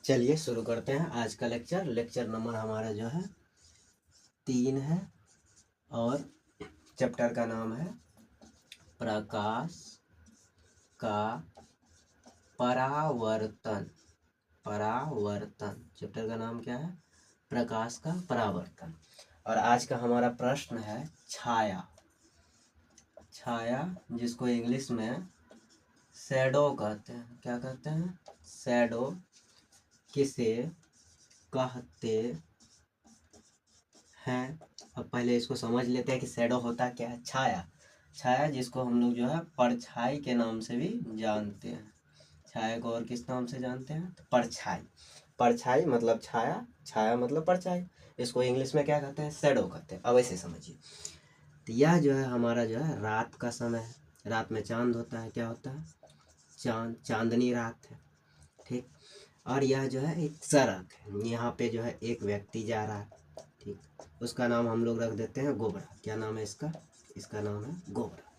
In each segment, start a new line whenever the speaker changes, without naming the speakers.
चलिए शुरू करते हैं आज का लेक्चर। लेक्चर नंबर हमारा जो है 3 है और चैप्टर का नाम है प्रकाश का परावर्तन। परावर्तन चैप्टर का नाम क्या है? प्रकाश का परावर्तन। और आज का हमारा प्रश्न है छाया। छाया जिसको इंग्लिश में शैडो कहते हैं। क्या कहते हैं? शैडो किसे कहते हैं? अब पहले इसको समझ लेते हैं कि शैडो होता क्या है। छाया, छाया जिसको हम लोग जो है परछाई के नाम से भी जानते हैं। छाया को और किस नाम से जानते हैं? तो परछाई। परछाई मतलब छाया, छाया मतलब परछाई। इसको इंग्लिश में क्या कहते हैं? शैडो कहते हैं। अब ऐसे समझिए, तो यह जो है हमारा जो है रात का समय है। रात में चांद होता है। क्या होता है? चांद, चांदनी रात है। ठीक। और यह जो है एक सड़क है। यहाँ पे जो है एक व्यक्ति जा रहा है। ठीक। उसका नाम हम लोग रख देते हैं गोबरा। क्या नाम है इसका? इसका नाम है गोबरा।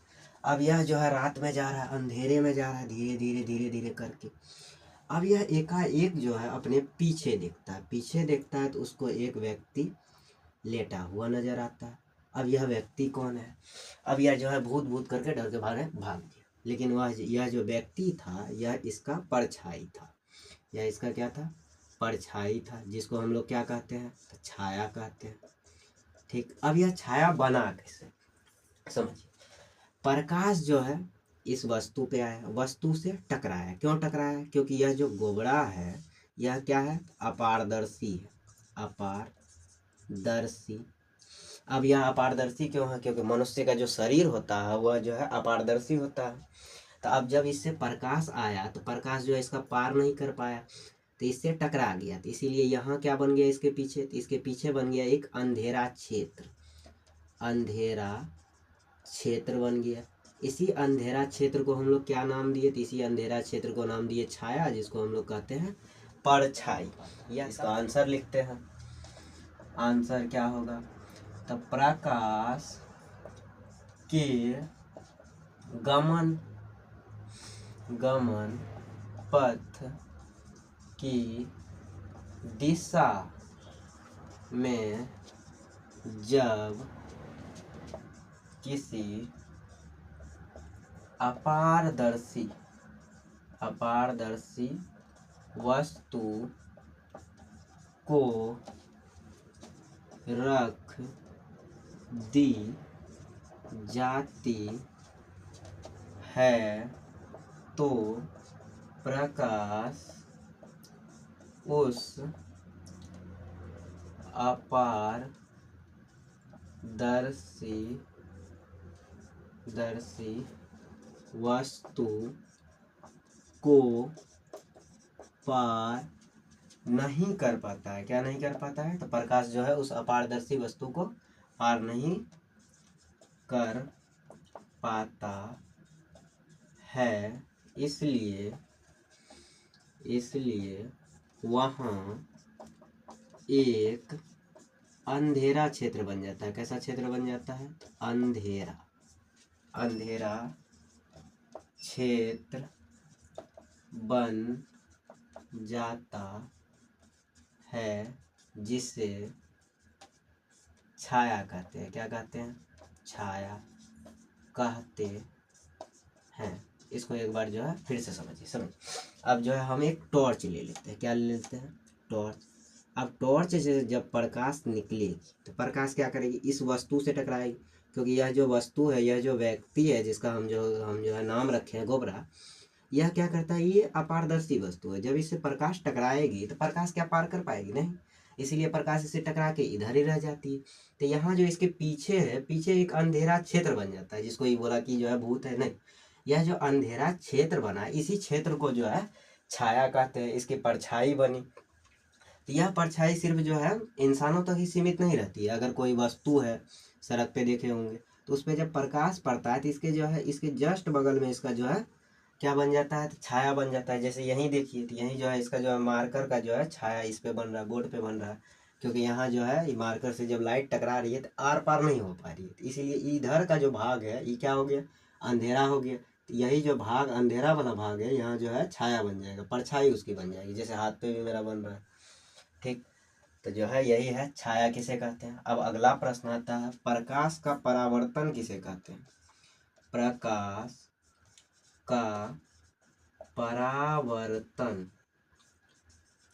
अब यह जो है रात में जा रहा है, अंधेरे में जा रहा है, धीरे धीरे धीरे धीरे करके। अब यह एकाएक जो है अपने पीछे देखता है। पीछे देखता है तो उसको एक व्यक्ति लेटा हुआ नजर आता है। अब यह व्यक्ति कौन है? अब यह जो है भूत भूत करके डर के भाग गया। लेकिन यह जो व्यक्ति था यह इसका परछाई था। यह इसका क्या था? परछाई था, जिसको हम लोग क्या कहते हैं? तो छाया कहते हैं। ठीक। अब यह छाया बना कैसे? समझिए, प्रकाश जो है इस वस्तु पे आया, वस्तु से टकराया। क्यों टकराया? क्योंकि यह जो गोबरा है यह क्या है? अपारदर्शी है। अपारदर्शी। अब यह अपारदर्शी क्यों है? क्योंकि मनुष्य का जो शरीर होता है वह जो है अपारदर्शी होता है। तो अब जब इससे प्रकाश आया तो प्रकाश जो है इसका पार नहीं कर पाया, तो इससे टकरा गया। तो इसीलिए यहाँ क्या बन गया इसके पीछे? तो इसके पीछे बन गया एक अंधेरा क्षेत्र। अंधेरा क्षेत्र बन गया। इसी अंधेरा क्षेत्र को हम लोग क्या नाम दिए? तो इसी अंधेरा क्षेत्र को नाम दिए छाया, जिसको हम लोग कहते हैं परछाई। या इसका आंसर लिखते हैं। आंसर क्या होगा? तो प्रकाश के गमन पथ की दिशा में जब किसी अपारदर्शी वस्तु को रख दी जाती है तो प्रकाश उस अपारदर्शी वस्तु को पार नहीं कर पाता है। क्या नहीं कर पाता है? तो प्रकाश जो है उस अपारदर्शी वस्तु को पार नहीं कर पाता है। इसलिए वहाँ एक अंधेरा क्षेत्र बन जाता है। कैसा क्षेत्र बन जाता है? अंधेरा क्षेत्र बन जाता है, जिसे छाया कहते हैं। क्या कहते हैं? छाया कहते हैं। इसको एक बार जो है फिर से समझिए। अब जो है हम एक टॉर्च ले लेते हैं। क्या ले लेते हैं? टॉर्च। अब टॉर्च से जब प्रकाश निकलेगी तो प्रकाश क्या करेगी? इस वस्तु से टकराएगी। क्योंकि यह जो वस्तु है, यह जो व्यक्ति है जिसका हम जो है नाम रखे हैं गोबरा, यह क्या करता है? ये अपारदर्शी वस्तु है। जब इससे प्रकाश टकराएगी तो प्रकाश क्या पार कर पाएगी? नहीं। इसीलिए प्रकाश इससे टकरा के इधर ही रह जाती है। तो यहाँ जो इसके पीछे है, पीछे एक अंधेरा क्षेत्र बन जाता है, जिसको ये बोला कि जो है भूत है। नहीं, यह जो अंधेरा क्षेत्र बना, इसी क्षेत्र को जो है छाया कहते हैं। इसकी परछाई बनी। तो यह परछाई सिर्फ जो है इंसानों तक ही सीमित नहीं रहती है। अगर कोई वस्तु है, सड़क पे देखे होंगे, तो उस पर जब प्रकाश पड़ता है तो इसके जो है इसके जस्ट बगल में इसका जो है क्या बन जाता है? तो छाया बन जाता है। जैसे यहीं देखिए, तो यहीं जो है इसका जो है मार्कर का जो है छाया इस पे बन रहा है, बोर्ड पे बन रहा है। क्योंकि यहाँ जो है ये मार्कर से जब लाइट टकरा रही है तो आर पार नहीं हो पा रही है, तो इसीलिए इधर का जो भाग है ये क्या हो गया? अंधेरा हो गया। यही जो भाग अंधेरा वाला भाग है यहाँ जो है छाया बन जाएगा, परछाई उसकी बन जाएगी, जैसे हाथ पे भी मेरा बन रहा है। ठीक, तो जो है यही है छाया किसे कहते हैं। अब अगला प्रश्न आता है प्रकाश का परावर्तन किसे कहते हैं। प्रकाश का परावर्तन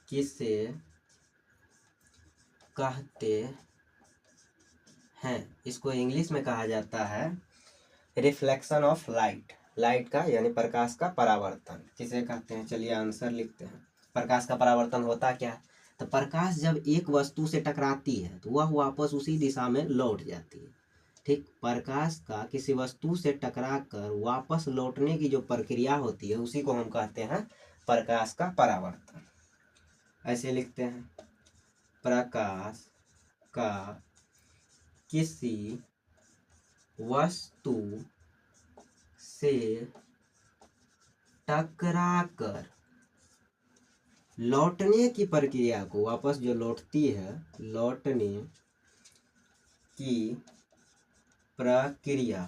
किसे कहते हैं। इसको इंग्लिश में कहा जाता है रिफ्लेक्शन ऑफ लाइट। लाइट का यानी प्रकाश का परावर्तन किसे कहते हैं। चलिए आंसर लिखते हैं। प्रकाश का परावर्तन होता क्या है, तो प्रकाश जब एक वस्तु से टकराती है तो वह वापस उसी दिशा में लौट जाती है। ठीक, प्रकाश का किसी वस्तु से टकरा कर वापस लौटने की जो प्रक्रिया होती है उसी को हम कहते हैं प्रकाश का परावर्तन। ऐसे लिखते हैं, प्रकाश का किसी वस्तु से टकराकर लौटने की प्रक्रिया को, वापस जो लौटती है, लौटने की प्रक्रिया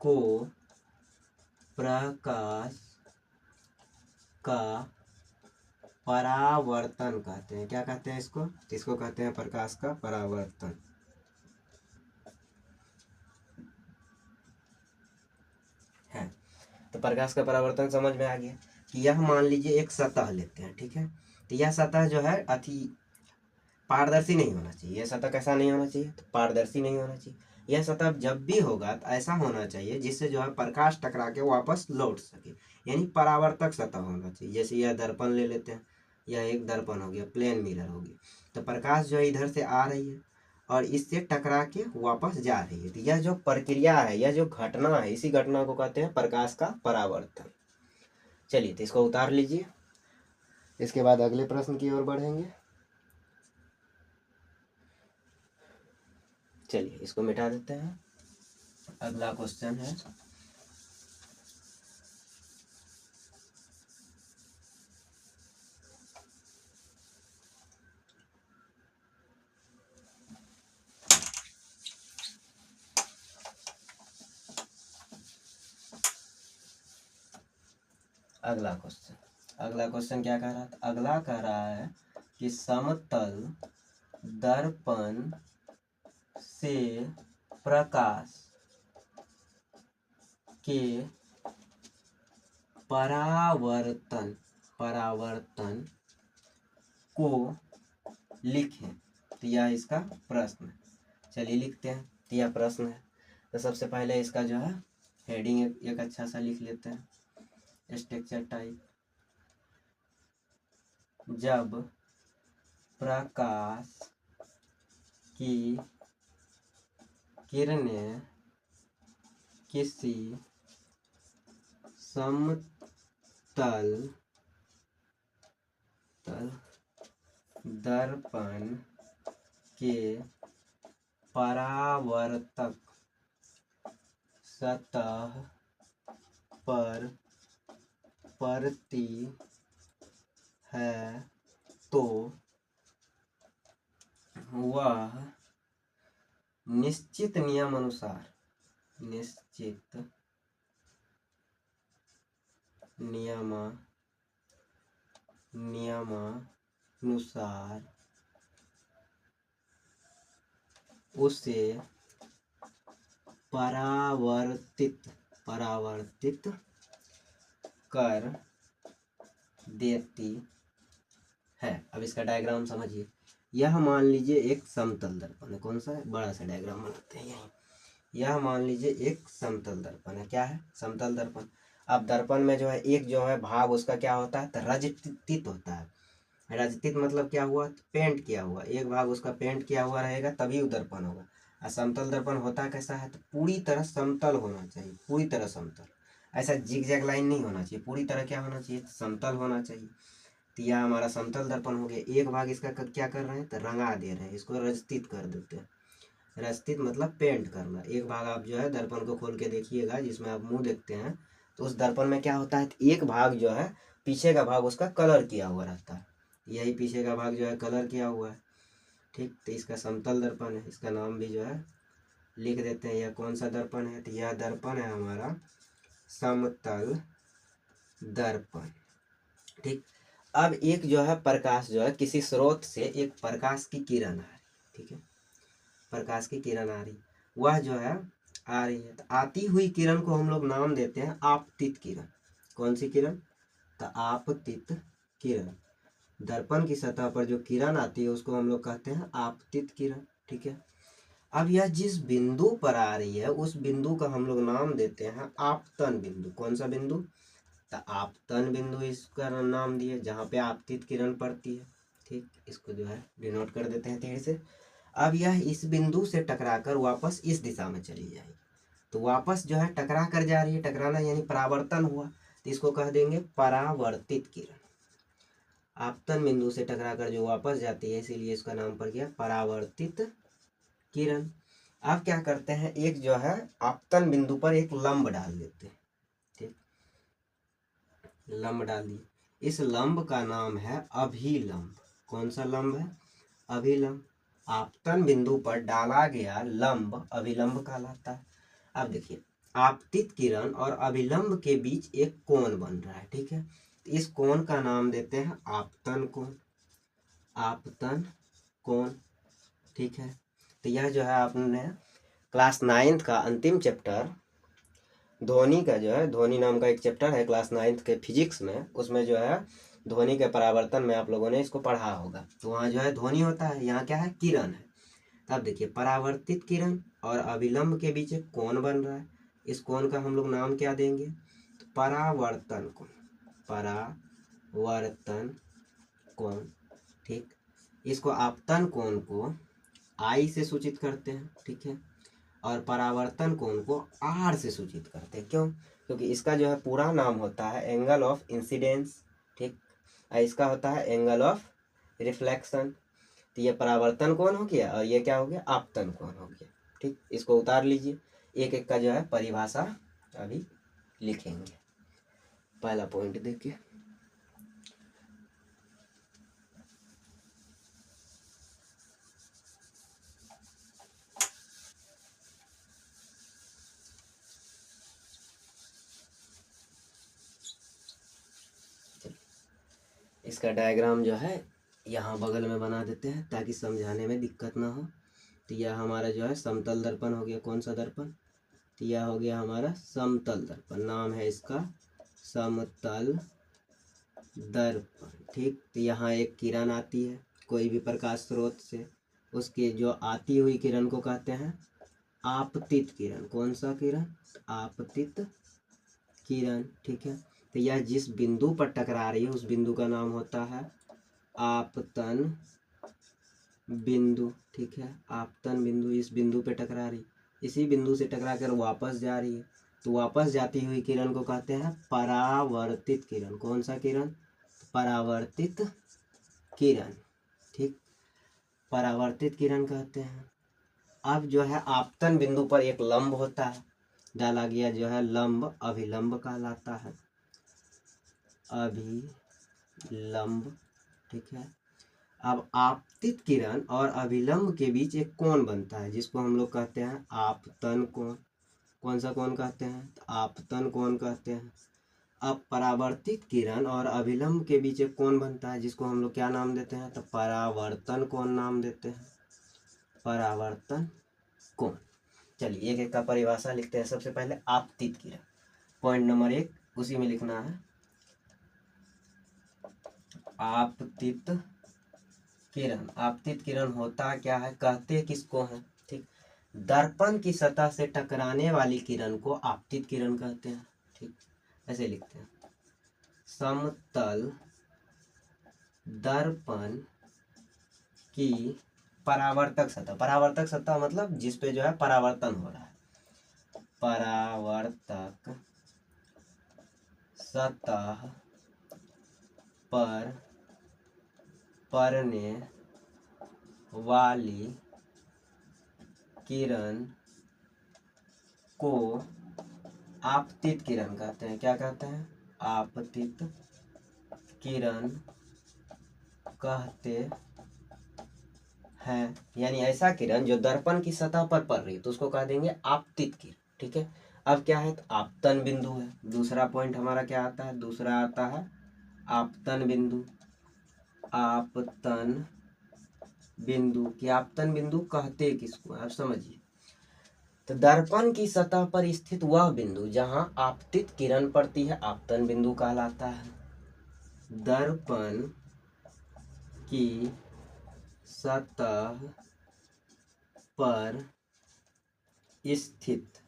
को प्रकाश का परावर्तन कहते हैं। क्या कहते हैं इसको, इसको कहते हैं प्रकाश का परावर्तन। है तो प्रकाश का परावर्तन समझ में आ गया कि यह मान लीजिए एक सतह लेते हैं। ठीक है, तो यह सतह जो है अति पारदर्शी नहीं होना चाहिए। यह सतह कैसा नहीं होना चाहिए, तो पारदर्शी नहीं होना चाहिए। यह सतह जब भी होगा तो ऐसा होना चाहिए जिससे जो है प्रकाश टकरा के वापस लौट सके, यानी परावर्तक सतह होना चाहिए। जैसे यह दर्पण ले लेते हैं, यह एक दर्पण हो गया, प्लेन मिरर हो गया, तो प्रकाश जो है इधर से आ रही है और इससे टकरा के वापस जा रही है। तो यह जो प्रक्रिया है, यह जो घटना है, इसी घटना को कहते हैं प्रकाश का परावर्तन। चलिए तो इसको उतार लीजिए, इसके बाद अगले प्रश्न की ओर बढ़ेंगे। चलिए इसको मिटा देते हैं। अगला क्वेश्चन है अगला क्वेश्चन क्या कह रहा था। अगला कह रहा है कि समतल दर्पण से प्रकाश के परावर्तन को लिखें। तो यह इसका प्रश्न है। चलिए लिखते हैं। तो यह प्रश्न है, तो सबसे पहले इसका जो है हेडिंग एक अच्छा सा लिख लेते हैं, स्ट्रक्चर टाइप। जब प्रकाश की किरणें किसी समतल दर्पण के परावर्तक सतह पर पड़ती है तो वह निश्चित नियमानुसार उसे परावर्तित कर देती है। अब इसका डायग्राम समझिए। यह मान लीजिए एक समतल दर्पण है। कौन सा है, बड़ा सा डायग्राम बनाते हैं यहीं। यह मान लीजिए एक समतल दर्पण है। क्या है, समतल दर्पण। अब दर्पण में जो है एक जो है भाग उसका क्या होता है, तो रजतित होता है। रजतित मतलब क्या हुआ, पेंट किया हुआ। एक भाग उसका पेंट किया हुआ रहेगा तभी वो दर्पण होगा। और समतल दर्पण होता कैसा है, तो पूरी तरह समतल होना चाहिए, पूरी तरह समतल। ऐसा जिग जैग लाइन नहीं होना चाहिए, पूरी तरह क्या होना चाहिए, समतल होना चाहिए। तो यह हमारा समतल दर्पण हो गया। एक भाग इसका क्या कर रहे हैं, तो रंगा दे रहे हैं, इसको रजतित कर देते हैं। रजतित मतलब पेंट करना। एक भाग आप जो है दर्पण को खोल के देखिएगा, जिसमें आप मुंह देखते हैं, तो उस दर्पण में क्या होता है, एक भाग जो है पीछे का भाग उसका कलर किया हुआ रहता है। यही पीछे का भाग जो है कलर किया हुआ है। ठीक, तो इसका समतल दर्पण है। इसका नाम भी जो है लिख देते हैं यह कौन सा दर्पण है, तो यह दर्पण है हमारा समतल दर्पण। ठीक, अब एक जो है प्रकाश जो है किसी स्रोत से एक प्रकाश की किरण आ रही, ठीक है, प्रकाश की किरण आ रही, वह जो है आ रही है, तो आती हुई किरण को हम लोग नाम देते हैं आपतित किरण। कौन सी किरण, तो आपतित किरण। दर्पण की सतह पर जो किरण आती है उसको हम लोग कहते हैं आपतित किरण। ठीक है, अब यह जिस बिंदु पर आ रही है उस बिंदु का हम लोग नाम देते हैं आपतन बिंदु। कौन सा बिंदु, तो आपतन बिंदु इसका नाम दिए, जहाँ पे आपतित किरण पड़ती है। ठीक, इसको जो है डिनोट कर देते हैं तीर से। अब यह इस बिंदु से टकराकर वापस इस दिशा में चली जाएगी, तो वापस जो है टकरा कर जा रही है, टकराना यानी परावर्तन हुआ, तो इसको कह देंगे परावर्तित किरण। आपतन बिंदु से टकराकर जो वापस जाती है, इसीलिए इसका नाम पड़ गया परावर्तित किरण। अब क्या करते हैं, एक जो है आपतन बिंदु पर एक लंब डाल देते हैं। ठीक, लंब डाल दिए, इस लंब का नाम है अभिलंब। कौन सा लंब है, अभिलंब। आपतन बिंदु पर डाला गया लंब अभिलंब कहलाता है। अब देखिए, आपतित किरण और अभिलंब के बीच एक कोण बन रहा है। ठीक है, इस कोण का नाम देते हैं आपतन कोण, आपतन कोण। ठीक है, तो यह जो है आपने क्लास 9th का अंतिम चैप्टर ध्वनि का जो है, ध्वनि नाम का एक चैप्टर है क्लास 9th के फिजिक्स में, उसमें जो है ध्वनि के परावर्तन में आप लोगों ने इसको पढ़ा होगा। तो वहाँ जो है ध्वनि होता है, यहाँ क्या है, किरण है। तब देखिए, परावर्तित किरण और अभिलंब के बीच एक कोण बन रहा है, इस कोण का हम लोग नाम क्या देंगे, तो परावर्तन कोण, परावर्तन कोण। ठीक, इसको आपतन कोण को आई से सूचित करते हैं। ठीक है, और परावर्तन कोण को आर से सूचित करते हैं। क्यों, क्योंकि इसका जो है पूरा नाम होता है एंगल ऑफ इंसिडेंस। ठीक, इसका होता है एंगल ऑफ रिफ्लेक्शन। तो ये परावर्तन कोण हो गया और ये क्या हो गया, आपतन कोण हो गया। ठीक, इसको उतार लीजिए, एक एक का जो है परिभाषा अभी लिखेंगे। पहला पॉइंट देखिए, इसका डायग्राम जो है यहाँ बगल में बना देते हैं ताकि समझाने में दिक्कत ना हो। तो यह हमारा जो है समतल दर्पण हो गया। कौन सा दर्पण, तो यह हो गया हमारा समतल दर्पण, नाम है इसका समतल दर्पण। ठीक, तो यहाँ एक किरण आती है कोई भी प्रकाश स्रोत से, उसकी जो आती हुई किरण को कहते हैं आपतित किरण। कौन सा किरण, आपतित किरण। ठीक है, तो यह जिस बिंदु पर टकरा रही है उस बिंदु का नाम होता है आपतन बिंदु। ठीक है, आपतन बिंदु, इस बिंदु पे टकरा रही, इसी बिंदु से टकरा कर वापस जा रही है, तो वापस जाती हुई किरण को कहते हैं परावर्तित किरण। कौन सा किरण, परावर्तित किरण। ठीक, परावर्तित किरण कहते हैं। अब जो है आपतन बिंदु पर एक लंब होता है, डाला गया जो है लंब अभिलंब कहलाता है, अभिलंब। ठीक है, अब आपतित किरण और अभिलंब के बीच एक कोण बनता है जिसको हम लोग कहते हैं आपतन कोण। कौन सा कोण कहते हैं, तो आपतन कोण कहते हैं। अब परावर्तित किरण और अभिलंब के बीच एक कोण बनता है जिसको हम लोग क्या नाम देते हैं, तो परावर्तन कोण नाम देते हैं, परावर्तन कोण। चलिए एक एक का परिभाषा लिखते हैं। सबसे पहले आपतित किरण, पॉइंट नंबर 1 उसी में लिखना है, आपतित किरण। आपतित किरण होता क्या है, कहते किसको है। ठीक, दर्पण की सतह से टकराने वाली किरण को आपतित किरण कहते हैं। ठीक, ऐसे लिखते हैं, समतल दर्पण की परावर्तक सतह, परावर्तक सतह मतलब जिस पे जो है परावर्तन हो रहा है, परावर्तक सतह पर पड़ने वाली किरण को आपतित किरण कहते हैं। क्या कहते हैं, आपतित किरण कहते है, यानी ऐसा किरण जो दर्पण की सतह पर पड़ रही है तो उसको कह देंगे आपतित किरण। ठीक है, अब क्या है, तो आपतन बिंदु है। दूसरा पॉइंट हमारा क्या आता है, दूसरा आता है आपतन बिंदु। आपतन बिंदु की आपतन बिंदु कहते किसको, आप समझिए। तो दर्पण की सतह पर स्थित वह बिंदु जहां आपतित किरण पड़ती है आपतन बिंदु कहलाता है। दर्पण की सतह पर स्थित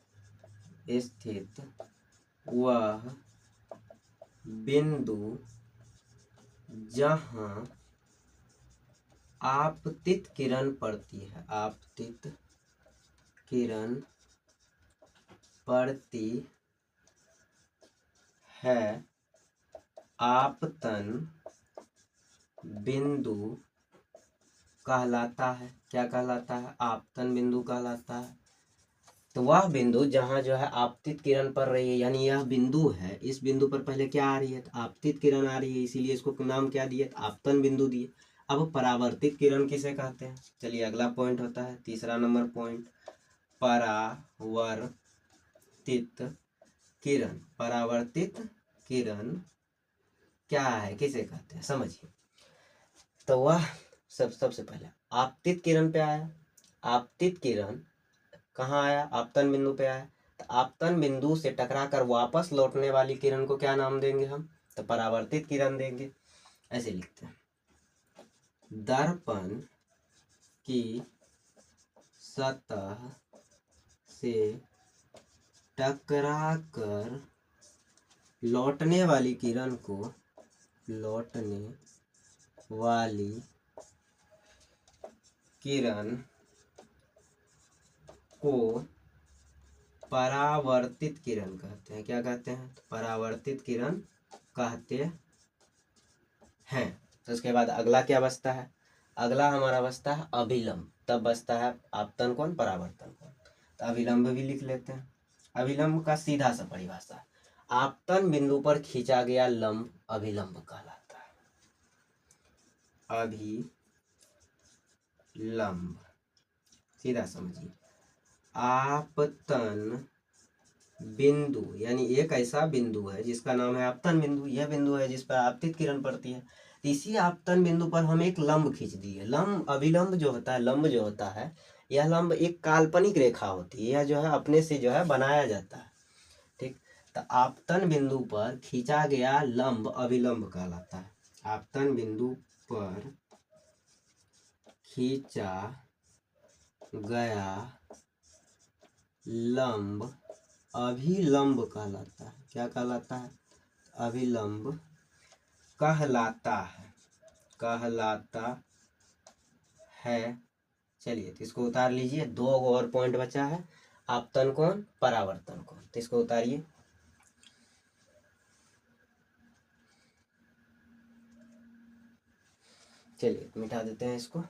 वह बिंदु जहां आपतित किरण पड़ती है, आपतित किरण पड़ती है, आपतन बिंदु कहलाता है। क्या कहलाता है, आपतन बिंदु कहलाता है। तो वह बिंदु जहां जो है आपतित किरण पड़ रही है, यानी यह बिंदु है, इस बिंदु पर पहले क्या आ रही है, तो आपतित किरण आ रही है, इसीलिए इसको नाम क्या दिए, आपतन बिंदु दिए। अब परावर्तित किरण किसे कहते हैं, चलिए अगला पॉइंट होता है तीसरा नंबर पॉइंट, परावर्तित किरण। परावर्तित किरण क्या है, किसे कहते हैं, समझिए। तो वह सबसे पहले आपतित किरण पे आया। आपतित किरण कहाँ आया, आपतन बिंदु पे आया। तो आपतन बिंदु से टकराकर वापस लौटने वाली किरण को क्या नाम देंगे हम, तो परावर्तित किरण देंगे। ऐसे लिखते हैं, दर्पण की सतह से टकराकर लौटने वाली किरण को, लौटने वाली किरण को परावर्तित किरण कहते हैं। क्या कहते हैं, तो परावर्तित किरण कहते हैं। तो उसके बाद अगला क्या बचता है, अगला हमारा बचता है अभिलंब। तब बचता है आपतन कोण, परावर्तन कोण। तो अभिलंब भी लिख लेते हैं। अभिलंब का सीधा सा परिभाषा है, आपतन बिंदु पर खींचा गया लंब अभिलंब कहलाता है। अभिलंब सीधा समझिए, आपतन बिंदु यानी एक ऐसा बिंदु है जिसका नाम है आपतन बिंदु। यह बिंदु है जिस पर आपतित किरण पड़ती है। इसी आपतन बिंदु पर हम एक लंब खींच दिए। लंब, अभिलंब जो होता है, लंब जो होता है, यह लंब एक काल्पनिक रेखा होती है। यह जो है अपने से जो है बनाया जाता है। ठीक, तो आपतन बिंदु पर खींचा गया लंब अभिलंब कहलाता है। आपतन बिंदु पर खींचा गया लंब अभिलंब कहलाता है। क्या कहलाता है, अभिलंब कहलाता है, कहलाता है। चलिए तो इसको उतार लीजिए, दो और पॉइंट बचा है, आपतन कोण, परावर्तन कोण। तो इसको उतारिए। चलिए मिटा देते हैं इसको।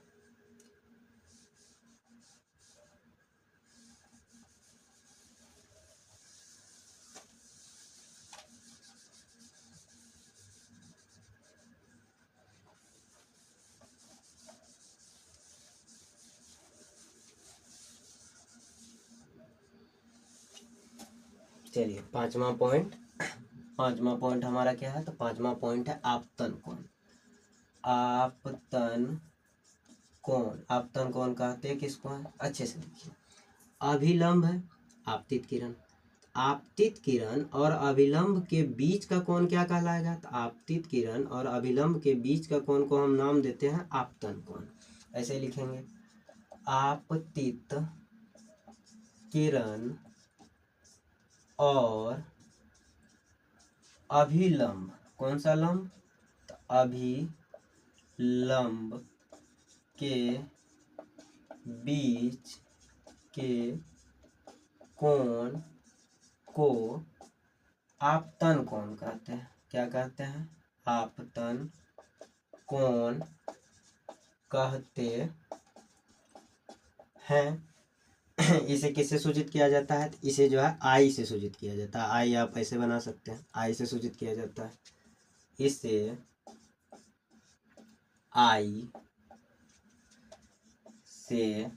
चलिए पांचवा पॉइंट, पांचवा पॉइंट हमारा क्या है, तो पांचवा पॉइंट है आपतन कोण। आपतन कोण, आपतन कोण कहते हैं किसको है, अच्छे से देखिए। अभिलंब है आपतित किरण, आपतित किरण और अभिलंब के बीच का कोण क्या कहलाएगा, तो आपतित किरण और अभिलंब के बीच का कोण को हम नाम देते हैं आपतन कोण। ऐसे लिखेंगे, आपतित किरण और अभिलंब, कौन सा लंब, तो अभिलंब के बीच के कोण को आपतन कोण कहते हैं। क्या कहते हैं, आपतन कोण कहते हैं। इसे किससे सूचित किया जाता है, इसे जो है आई से सूचित किया जाता है। आई आप ऐसे बना सकते हैं, आई से सूचित किया जाता है। इसे आई से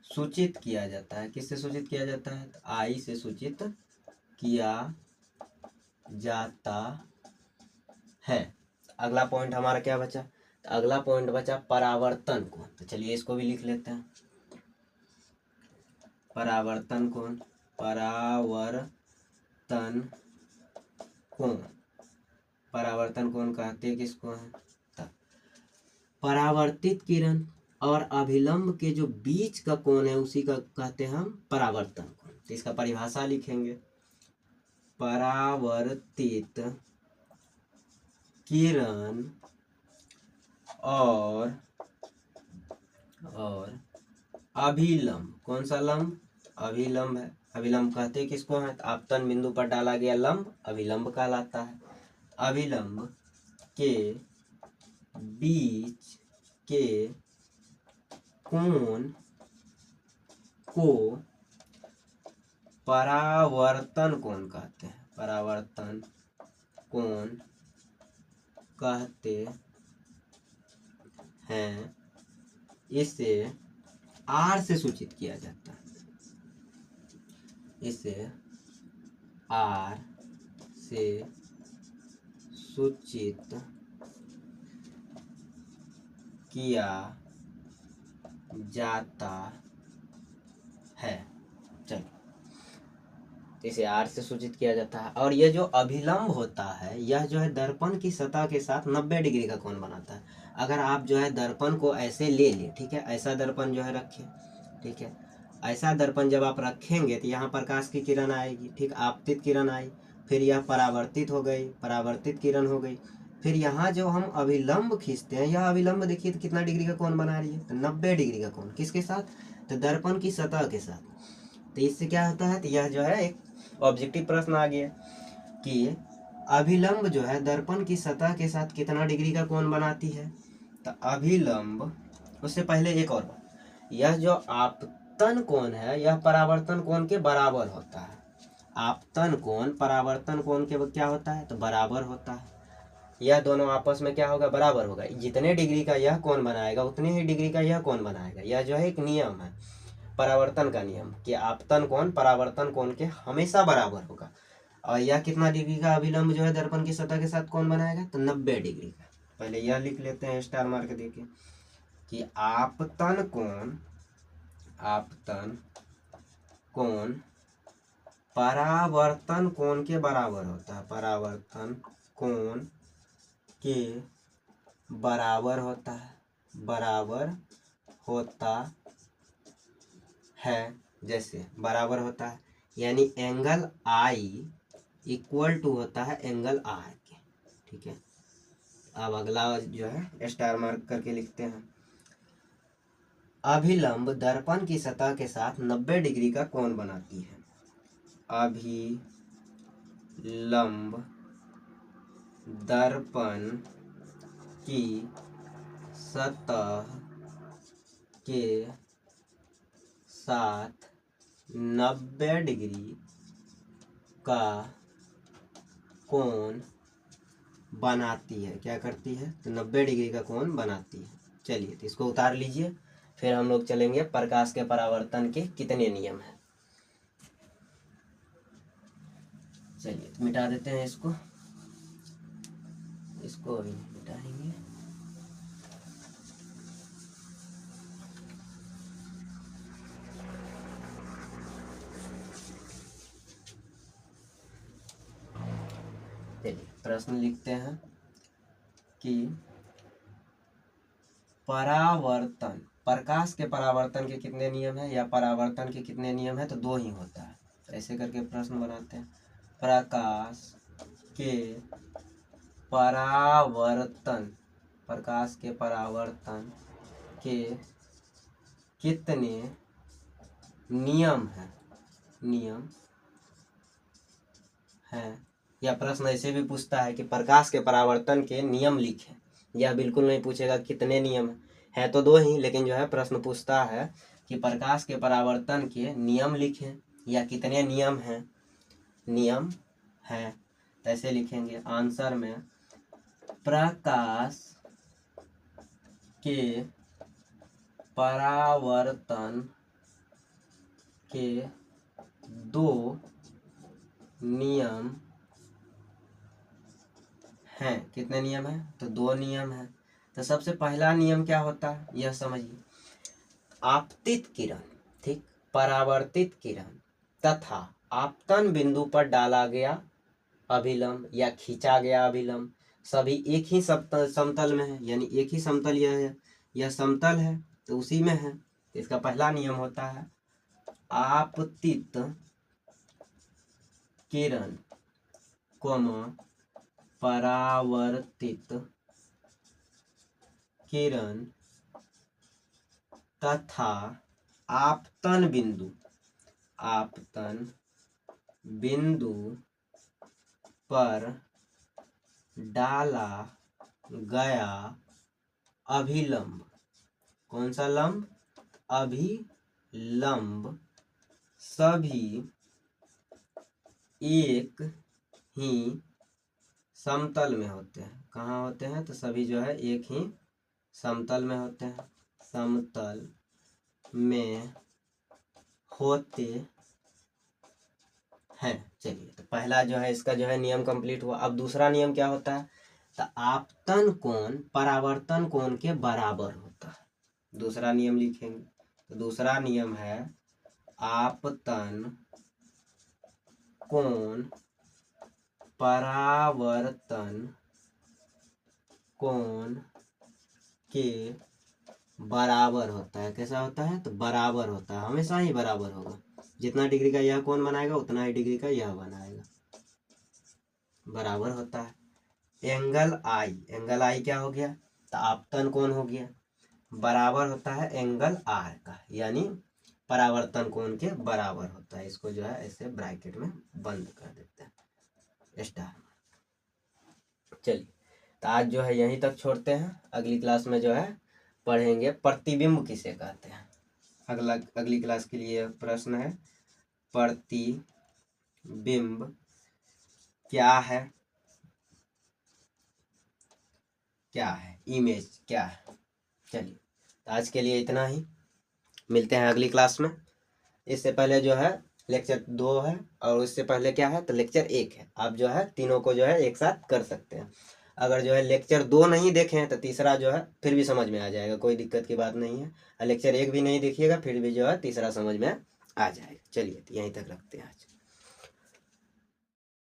सूचित किया जाता है। किससे सूचित किया जाता है? तो आई से सूचित किया जाता है। अगला पॉइंट हमारा क्या बचा? तो अगला पॉइंट बचा परावर्तन कोण। तो चलिए इसको भी लिख लेते हैं। परावर्तन कोण, परावर्तन कोण, परावर्तन कोण कहते हैं किसको है? परावर्तित किरण और अभिलंब के जो बीच का कोण है उसी का कहते हैं हम परावर्तन कोण। तो इसका परिभाषा लिखेंगे। परावर्तित किरण और अभिलंब, कौन सा लंब? अभिलंब है। अभिलंब कहते हैं किसको है? तो आपतन बिंदु पर डाला गया लंब अभिलंब कहलाता है। अभिलंब के बीच के कोण को परावर्तन कोण कहते हैं। परावर्तन कोण कहते हैं। इसे आर से सूचित किया जाता है। इसे आर से सूचित किया जाता है। चलिए, इसे आर से सूचित किया जाता है। और यह जो अभिलंब होता है यह जो है दर्पण की सतह के साथ 90 डिग्री का कोण बनाता है। अगर आप जो है दर्पण को ऐसे ले लें, ठीक है, ऐसा दर्पण जो है रखें, ठीक है, ऐसा दर्पण जब आप रखेंगे तो यहाँ प्रकाश की किरण आएगी, ठीक, आपतित किरण आई, फिर यह परावर्तित हो गई, परावर्तित किरण हो गई, फिर यहाँ जो हम अभिलंब खींचते हैं, यह अभिलंब देखिए तो कितना डिग्री का कोण बना रही है? तो 90 डिग्री का कोण। किसके साथ? तो दर्पण की सतह के साथ। तो इससे क्या होता है? तो यह जो है एक ऑब्जेक्टिव प्रश्न आ गया कि अभिलंब जो है दर्पण की सतह के साथ कितना डिग्री का कोण बनाती है? तो अभिलंब, उससे पहले एक और बात, यह जो आपतन कोण है यह परावर्तन कोण के बराबर होता है। आपतन कोण परावर्तन कोण के क्या होता है? तो बराबर होता है। यह दोनों आपस में क्या होगा? बराबर होगा। जितने डिग्री का यह कोण बनाएगा उतने ही डिग्री का यह कोण बनाएगा। यह जो है एक नियम है परावर्तन का नियम कि आपतन कोण परावर्तन कोण के हमेशा बराबर होगा। और यह कितना डिग्री का अभिलंब जो है दर्पण की सतह के साथ कोण बनाएगा? तो 90 डिग्री का। पहले यह लिख लेते हैं स्टार मार के देखिए कि आपतन कोण परावर्तन कोण के बराबर होता है। परावर्तन कोण के बराबर होता है, बराबर होता है। जैसे बराबर होता है यानी एंगल आई इक्वल टू होता है एंगल आर के, ठीक है। अब अगला जो है स्टार मार्क करके लिखते हैं। अभिलंब दर्पण की सतह के साथ 90 डिग्री का कोण बनाती है। अभिलंब दर्पण की सतह के साथ 90 डिग्री का कोण बनाती है। क्या करती है? तो 90 डिग्री का कोण बनाती है। चलिए तो इसको उतार लीजिए, फिर हम लोग चलेंगे प्रकाश के परावर्तन के कितने नियम हैं। चलिए तो मिटा देते हैं इसको अभी मिटाएंगे। चलिए प्रश्न लिखते हैं कि परावर्तन, प्रकाश के परावर्तन के कितने नियम है या परावर्तन के कितने नियम है? तो 2 ही होता है। ऐसे करके प्रश्न बनाते हैं। प्रकाश के परावर्तन, प्रकाश के परावर्तन के कितने नियम है। या प्रश्न ऐसे भी पूछता है कि प्रकाश के परावर्तन के नियम लिखें। यह बिल्कुल नहीं पूछेगा कितने नियम है, तो 2 ही, लेकिन जो है प्रश्न पूछता है कि प्रकाश के परावर्तन के नियम लिखें या कितने नियम हैं। ऐसे लिखेंगे आंसर में प्रकाश के परावर्तन के दो नियम हैं। कितने नियम हैं? तो दो नियम हैं। तो सबसे पहला नियम क्या होता है यह समझिए। आपतित किरण, ठीक, परावर्तित किरण तथा आपतन बिंदु पर डाला गया अभिलंब या खींचा गया अभिलंब सभी एक ही समतल में है, यानी एक ही समतल यह है, यह समतल है तो उसी में है। इसका पहला नियम होता है आपतित किरण परावर्तित किरण तथा आपतन बिंदु पर डाला गया अभिलंब, कौन सा लंब? अभिलंब सभी एक ही समतल में होते हैं। कहाँ होते हैं? तो सभी जो है एक ही समतल में होते हैं, समतल में होते हैं। चलिए, तो पहला जो है इसका जो है नियम कंप्लीट हुआ। अब दूसरा नियम क्या होता है? तो आपतन कोण परावर्तन कोण के बराबर होता है। दूसरा नियम लिखेंगे तो दूसरा नियम है आपतन कोण परावर्तन कोण के बराबर होता है। कैसा होता है? तो बराबर होता है, हमेशा ही बराबर होगा। जितना डिग्री का यह कोण बनाएगा उतना ही डिग्री का यह बनाएगा, बराबर होता है। एंगल आई क्या हो गया? तो आपतन कोण हो गया, बराबर होता है एंगल आर का, यानी परावर्तन कोण के बराबर होता है। इसको जो है ऐसे ब्रैकेट में बंद कर देते हैं स्टार। चलिए, तो आज जो है यहीं तक छोड़ते हैं। अगली क्लास में जो है पढ़ेंगे प्रतिबिंब किसे कहते हैं। अगली क्लास के लिए प्रश्न है प्रतिबिंब क्या है, इमेज क्या है। चलिए, तो आज के लिए इतना ही, मिलते हैं अगली क्लास में। इससे पहले जो है लेक्चर 2 है और इससे पहले क्या है? तो लेक्चर 1 है। आप जो है तीनों को जो है एक साथ कर सकते हैं। अगर जो है लेक्चर 2 नहीं देखें तो तीसरा जो है फिर भी समझ में आ जाएगा, कोई दिक्कत की बात नहीं है। और लेक्चर 1 भी नहीं देखिएगा फिर भी जो है तीसरा समझ में आ जाएगा। चलिए, तो यहीं तक रखते हैं आज।